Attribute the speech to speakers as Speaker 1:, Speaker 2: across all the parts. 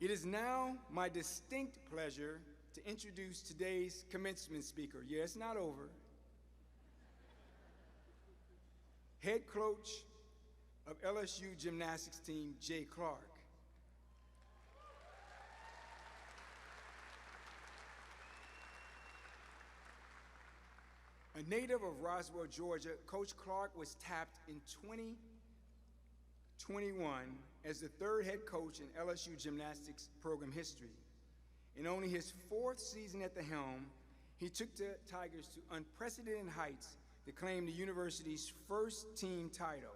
Speaker 1: It is now my distinct pleasure to introduce today's commencement speaker. Yeah, it's not over. Head coach of LSU Gymnastics team, Jay Clark. A native of Roswell, Georgia, Coach Clark was tapped in 2021 as the third head coach in LSU Gymnastics program history. In only his fourth season at the helm, he took the Tigers to unprecedented heights to claim the university's first team title.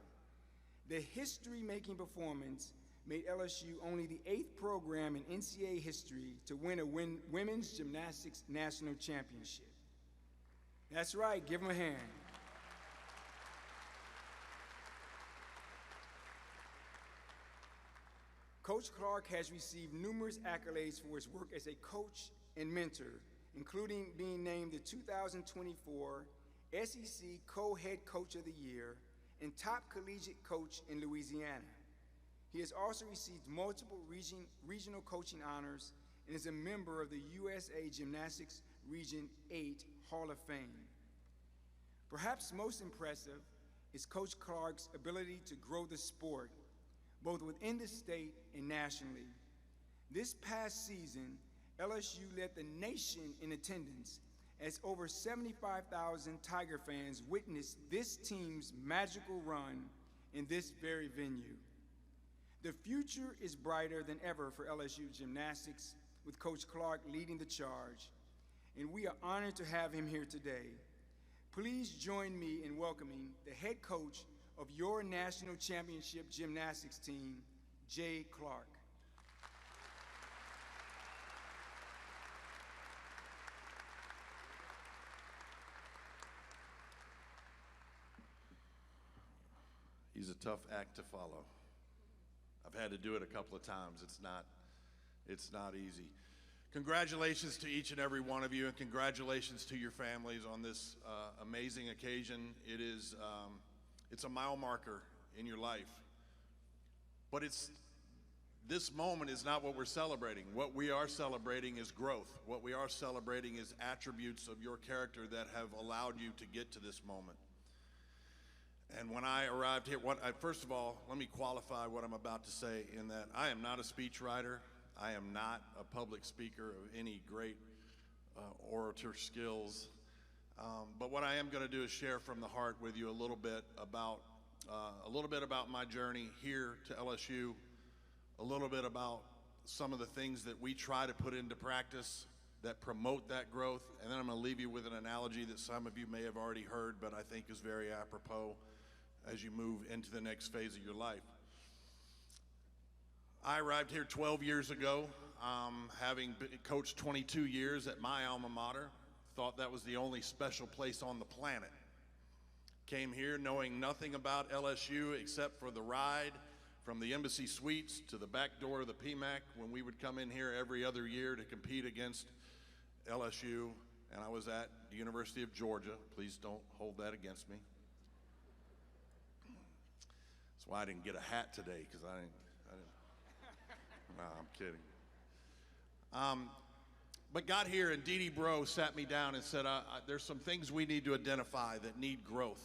Speaker 1: The history-making performance made LSU only the 8th program in NCAA history to win a women's gymnastics national championship. That's right, give him a hand. Coach Clark has received numerous accolades for his work as a coach and mentor, including being named the 2024 SEC Co-Head Coach of the Year and Top Collegiate Coach in Louisiana. He has also received multiple regional coaching honors and is a member of the USA Gymnastics Region 8 Hall of Fame. Perhaps most impressive is Coach Clark's ability to grow the sport, both within the state and nationally. This past season, LSU led the nation in attendance as over 75,000 Tiger fans witnessed this team's magical run in this very venue. The future is brighter than ever for LSU Gymnastics, with Coach Clark leading the charge, and we are honored to have him here today. Please join me in welcoming the head coach of your national championship gymnastics team, Jay Clark.
Speaker 2: He's a tough act to follow. I've had to do it a couple of times. It's not easy. Congratulations to each and every one of you, and congratulations to your families on this amazing occasion. It's a mile marker in your life. But this moment is not what we're celebrating. What we are celebrating is growth. What we are celebrating is attributes of your character that have allowed you to get to this moment. And when I arrived here, first of all, let me qualify what I'm about to say in that I am not a speechwriter. I am not a public speaker of any great orator skills. But what I am going to do is share from the heart with you a little bit about my journey here to LSU, a little bit about some of the things that we try to put into practice that promote that growth, and then I'm going to leave you with an analogy that some of you may have already heard, but I think is very apropos as you move into the next phase of your life. I arrived here 12 years ago, having coached 22 years at my alma mater. Thought that was the only special place on the planet. Came here knowing nothing about LSU except for the ride from the Embassy Suites to the back door of the PMAC when we would come in here every other year to compete against LSU, and I was at the University of Georgia. Please don't hold that against me. That's why I didn't get a hat today, because I didn't. No, I'm kidding. But got here, and Dee Dee Bro sat me down and said, there's some things we need to identify that need growth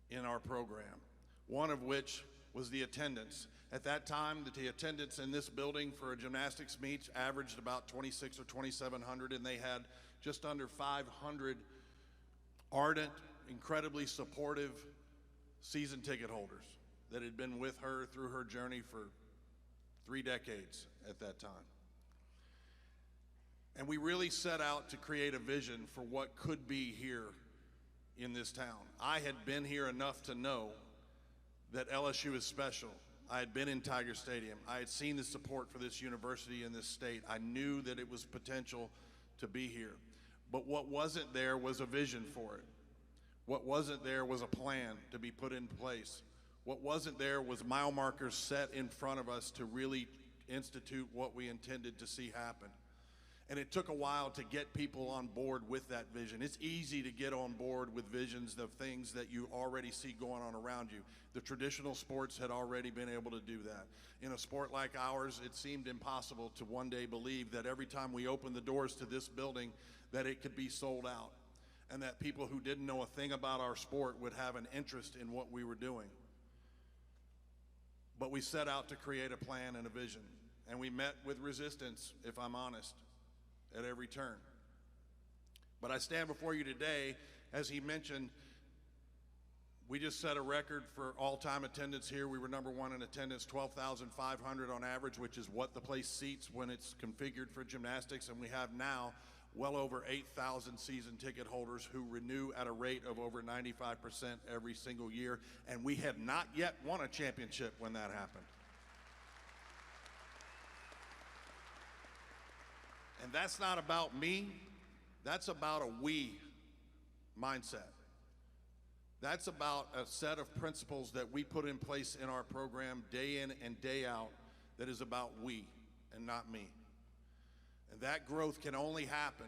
Speaker 2: in our program, one of which was the attendance. At that time, the attendance in this building for a gymnastics meet averaged about 2,600 or 2,700, and they had just under 500 ardent, incredibly supportive season ticket holders that had been with her through her journey for 3 decades at that time. And we really set out to create a vision for what could be here in this town. I had been here enough to know that LSU is special. I had been in Tiger Stadium. I had seen the support for this university in this state. I knew that it was potential to be here. But what wasn't there was a vision for it. What wasn't there was a plan to be put in place. What wasn't there was mile markers set in front of us to really institute what we intended to see happen. And it took a while to get people on board with that vision. It's easy to get on board with visions of things that you already see going on around you. The traditional sports had already been able to do that. In a sport like ours, it seemed impossible to one day believe that every time we opened the doors to this building, that it could be sold out, and that people who didn't know a thing about our sport would have an interest in what we were doing. But we set out to create a plan and a vision, and we met with resistance, if I'm honest, at every turn. But I stand before you today, as he mentioned, we just set a record for all-time attendance here. We were number one in attendance, 12,500 on average, which is what the place seats when it's configured for gymnastics. And we have now well over 8,000 season ticket holders who renew at a rate of over 95% every single year. And we have not yet won a championship when that happened. And that's not about me, that's about a we mindset. That's about a set of principles that we put in place in our program day in and day out that is about we and not me. And that growth can only happen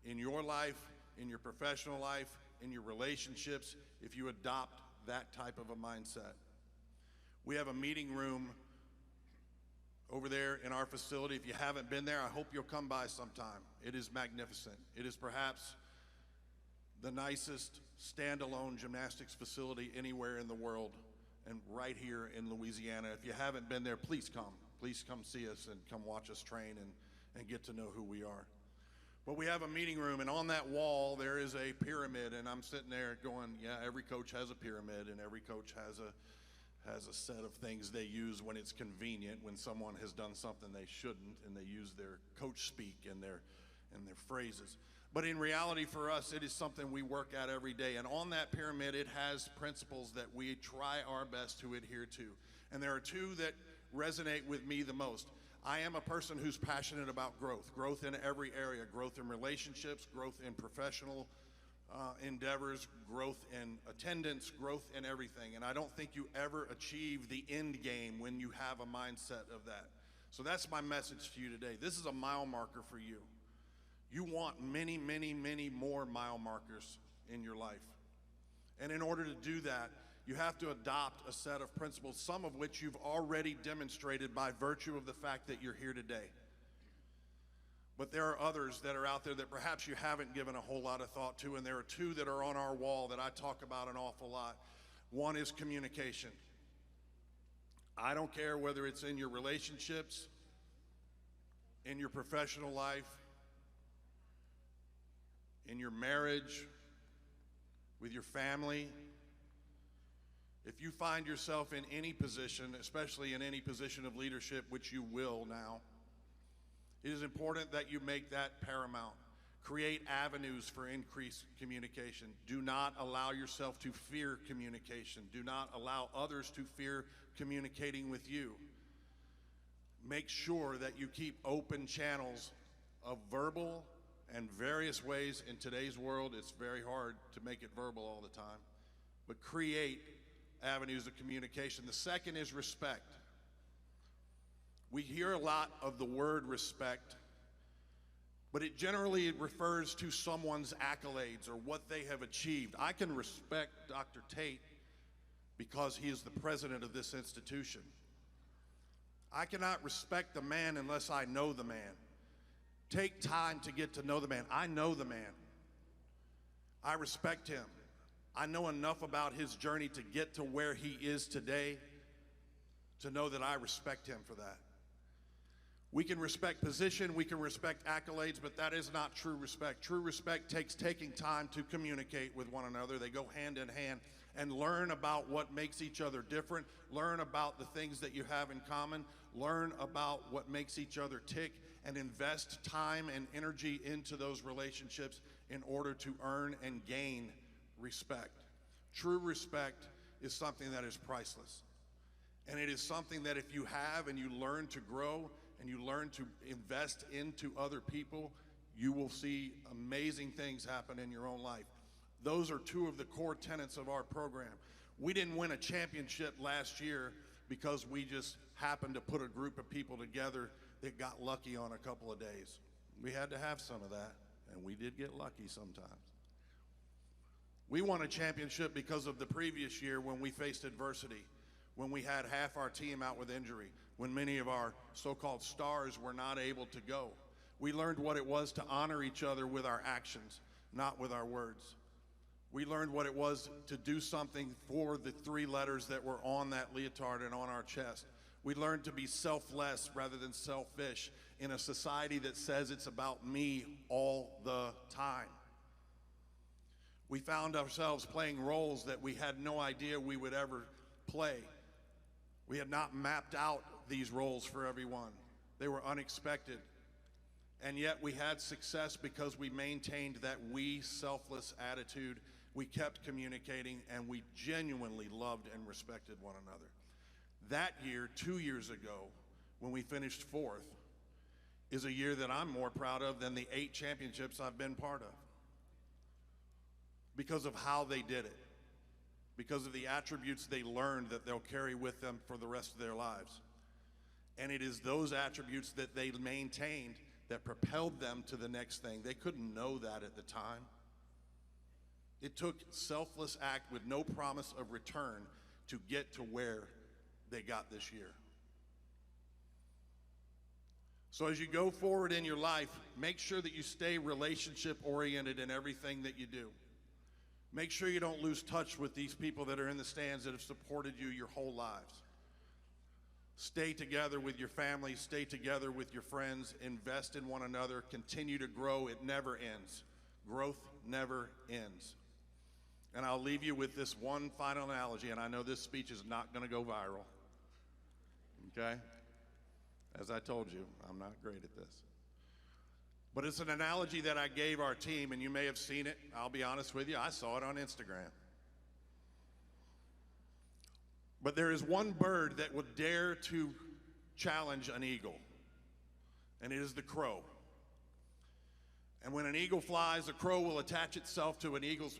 Speaker 2: in your life, in your professional life, in your relationships, if you adopt that type of a mindset. We have a meeting room over there in our facility. If you haven't been there, I hope you'll come by sometime. It is magnificent. It is perhaps the nicest standalone gymnastics facility anywhere in the world, and right here in Louisiana. If you haven't been there, please come. Please come see us and come watch us train and get to know who we are. But we have a meeting room, and on that wall there is a pyramid, and I'm sitting there going, yeah, every coach has a pyramid, and every coach has a set of things they use when it's convenient, when someone has done something they shouldn't, and they use their coach speak and their phrases. But in reality for us, it is something we work at every day. And on that pyramid, it has principles that we try our best to adhere to. And there are two that resonate with me the most. I am a person who's passionate about growth in every area, growth in relationships, growth in professional endeavors, growth in attendance, growth in everything. And I don't think you ever achieve the end game when you have a mindset of that. So that's my message to you today. This is a mile marker for you. You want many, many, many more mile markers in your life. And in order to do that, you have to adopt a set of principles, some of which you've already demonstrated by virtue of the fact that you're here today. But there are others that are out there that perhaps you haven't given a whole lot of thought to, and there are two that are on our wall that I talk about an awful lot. One is communication. I don't care whether it's in your relationships, in your professional life, in your marriage, with your family. If you find yourself in any position, especially in any position of leadership, which you will now, it is important that you make that paramount. Create avenues for increased communication. Do not allow yourself to fear communication. Do not allow others to fear communicating with you. Make sure that you keep open channels of verbal and various ways. In today's world, it's very hard to make it verbal all the time. But create avenues of communication. The second is respect. We hear a lot of the word respect, but it generally refers to someone's accolades or what they have achieved. I can respect Dr. Tate because he is the president of this institution. I cannot respect the man unless I know the man. Take time to get to know the man. I know the man. I respect him. I know enough about his journey to get to where he is today to know that I respect him for that. We can respect position, we can respect accolades, but that is not true respect. True respect takes taking time to communicate with one another. They go hand in hand, and learn about what makes each other different. Learn about the things that you have in common. Learn about what makes each other tick, and invest time and energy into those relationships in order to earn and gain respect. True respect is something that is priceless. And it is something that if you have and you learn to grow and you learn to invest into other people, you will see amazing things happen in your own life. Those are two of the core tenets of our program. We didn't win a championship last year because we just happened to put a group of people together that got lucky on a couple of days. We had to have some of that, and we did get lucky sometimes. We won a championship because of the previous year when we faced adversity, when we had half our team out with injury, when many of our so-called stars were not able to go. We learned what it was to honor each other with our actions, not with our words. We learned what it was to do something for the 3 letters that were on that leotard and on our chest. We learned to be selfless rather than selfish in a society that says it's about me all the time. We found ourselves playing roles that we had no idea we would ever play. We had not mapped out these roles for everyone. They were unexpected. And yet we had success because we maintained that we selfless attitude. We kept communicating, and we genuinely loved and respected one another. That year, 2 years ago, when we finished 4th, is a year that I'm more proud of than the 8 championships I've been part of. Because of how they did it. Because of the attributes they learned that they'll carry with them for the rest of their lives. And it is those attributes that they maintained that propelled them to the next thing. They couldn't know that at the time. It took selfless act with no promise of return to get to where they got this year. So as you go forward in your life, make sure that you stay relationship oriented in everything that you do. Make sure you don't lose touch with these people that are in the stands that have supported you your whole lives. Stay together with your family, stay together with your friends, invest in one another, continue to grow. It never ends. Growth never ends. And I'll leave you with this one final analogy, and I know this speech is not going to go viral. Okay? As I told you, I'm not great at this. But it's an analogy that I gave our team, and you may have seen it. I'll be honest with you, I saw it on Instagram. But there is one bird that would dare to challenge an eagle, and it is the crow. And when an eagle flies, the crow will attach itself to an eagle's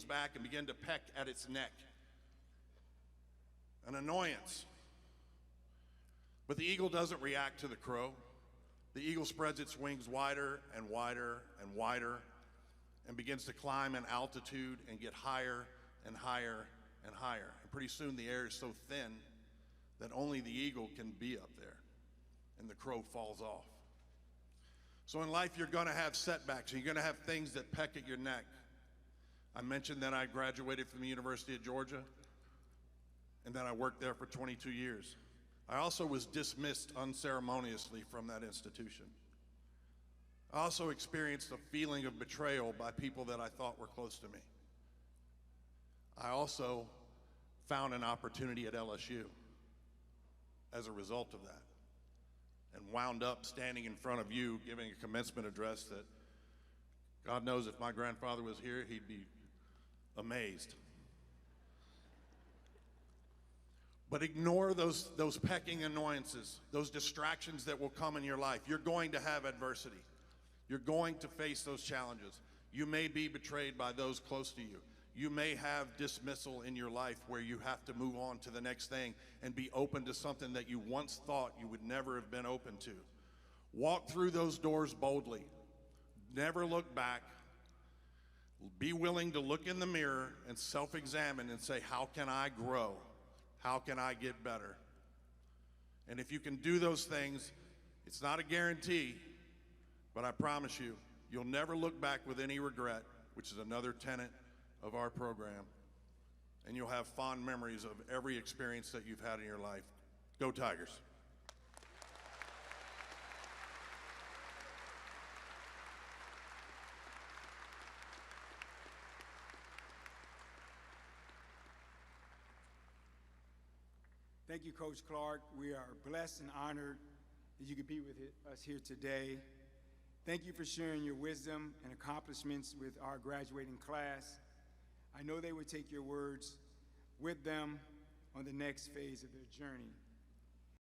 Speaker 2: back and begin to peck at its neck. An annoyance. But the eagle doesn't react to the crow. The eagle spreads its wings wider and wider and wider and begins to climb in altitude and get higher and higher and higher. And pretty soon the air is so thin that only the eagle can be up there, and the crow falls off. So in life, you're going to have setbacks. You're going to have things that peck at your neck. I mentioned that I graduated from the University of Georgia and that I worked there for 22 years. I also was dismissed unceremoniously from that institution. I also experienced a feeling of betrayal by people that I thought were close to me. I also found an opportunity at LSU as a result of that, and wound up standing in front of you giving a commencement address that God knows if my grandfather was here, he'd be amazed. But ignore those pecking annoyances, those distractions that will come in your life. You're going to have adversity. You're going to face those challenges. You may be betrayed by those close to you. You may have dismissal in your life where you have to move on to the next thing and be open to something that you once thought you would never have been open to. Walk through those doors boldly. Never look back. Be willing to look in the mirror and self-examine and say, how can I grow? How can I get better? And if you can do those things, it's not a guarantee, but I promise you, you'll never look back with any regret, which is another tenet of our program. And you'll have fond memories of every experience that you've had in your life. Go Tigers.
Speaker 1: Thank you, Coach Clark. We are blessed and honored that you could be with us here today. Thank you for sharing your wisdom and accomplishments with our graduating class. I know they will take your words with them on the next phase of their journey.